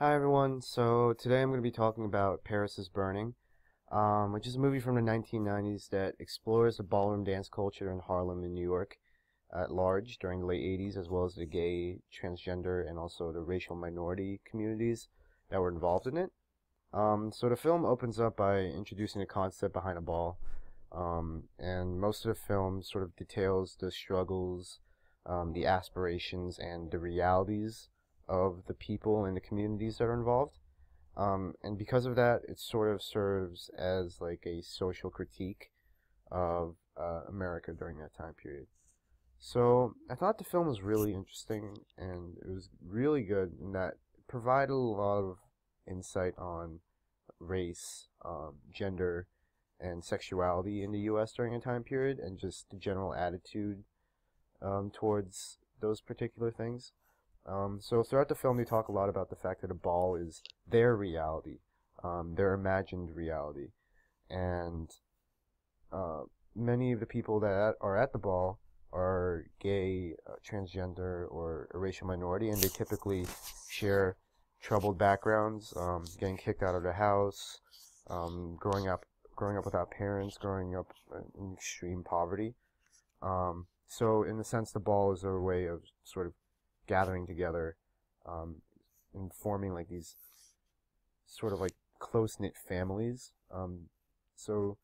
Hi everyone. So today I'm going to be talking about Paris is Burning, which is a movie from the 1990s that explores the ballroom dance culture in Harlem in New York at large during the late 80s, as well as the gay, transgender, and also the racial minority communities that were involved in it. So the film opens up by introducing the concept behind a ball, and most of the film sort of details the struggles, the aspirations, and the realities of the people and the communities that are involved. And because of that, it sort of serves as like a social critique of America during that time period. So I thought the film was really interesting and it was really good in that it provided a lot of insight on race, gender, and sexuality in the U.S. during a time period and just the general attitude towards those particular things. So throughout the film, they talk a lot about the fact that a ball is their reality, their imagined reality, and uh, many of the people that are at the ball are gay, transgender, or a racial minority, and they typically share troubled backgrounds, getting kicked out of the house, growing up without parents, growing up in extreme poverty. So in a sense, the ball is a way of sort of gathering together, um, and forming like these sort of like close knit families. So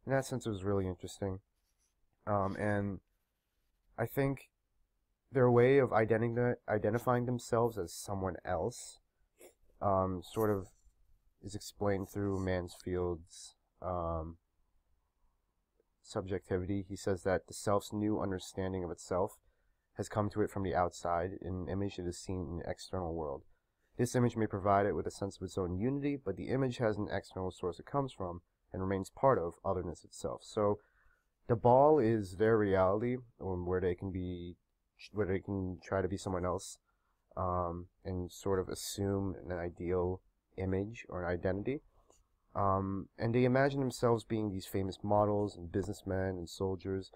in that sense, it was really interesting. And I think their way of identifying themselves as someone else, sort of is explained through Mansfield's subjectivity. He says that the self's new understanding of itself has come to it from the outside in an image that is seen in the external world. This image may provide it with a sense of its own unity, but the image has an external source it comes from and remains part of otherness itself. So the ball is their reality, where they can try to be someone else, and sort of assume an ideal image or an identity. And they imagine themselves being these famous models and businessmen and soldiers,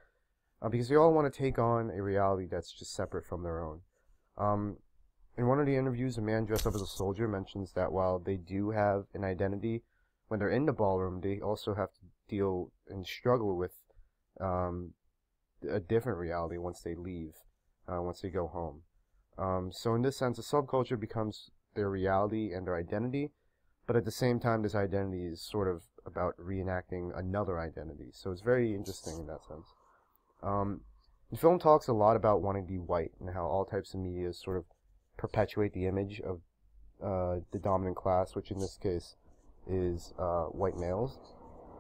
because they all want to take on a reality that's just separate from their own. Um, in one of the interviews, a man dressed up as a soldier mentions that while they do have an identity, when they're in the ballroom, they also have to deal and struggle with um, a different reality once they leave, once they go home. So in this sense, the subculture becomes their reality and their identity, but at the same time, this identity is sort of about reenacting another identity. So it's very interesting in that sense. Um, the film talks a lot about wanting to be white and how all types of media sort of perpetuate the image of the dominant class, which in this case is white males.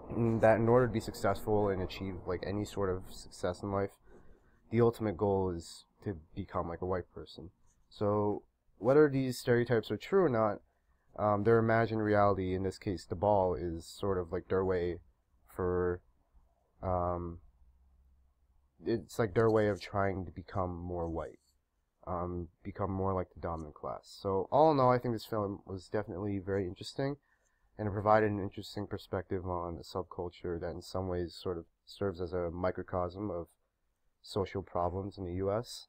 And that in order to be successful and achieve like any sort of success in life, the ultimate goal is to become like a white person. So whether these stereotypes are true or not, their imagined reality, in this case the ball, is sort of like their way for um, it's like their way of trying to become more white, become more like the dominant class. So all in all, I think this film was definitely very interesting, and it provided an interesting perspective on a subculture that in some ways sort of serves as a microcosm of social problems in the U.S.,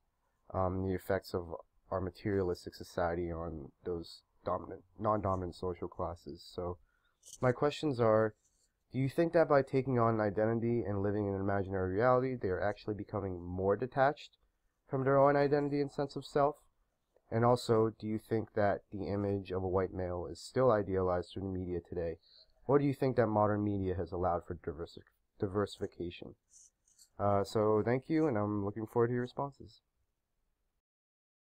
the effects of our materialistic society on those non-dominant social classes. So my questions are, do you think that by taking on an identity and living in an imaginary reality, they are actually becoming more detached from their own identity and sense of self? And also, do you think that the image of a white male is still idealized through the media today? Or do you think that modern media has allowed for diversification? So thank you, and I'm looking forward to your responses.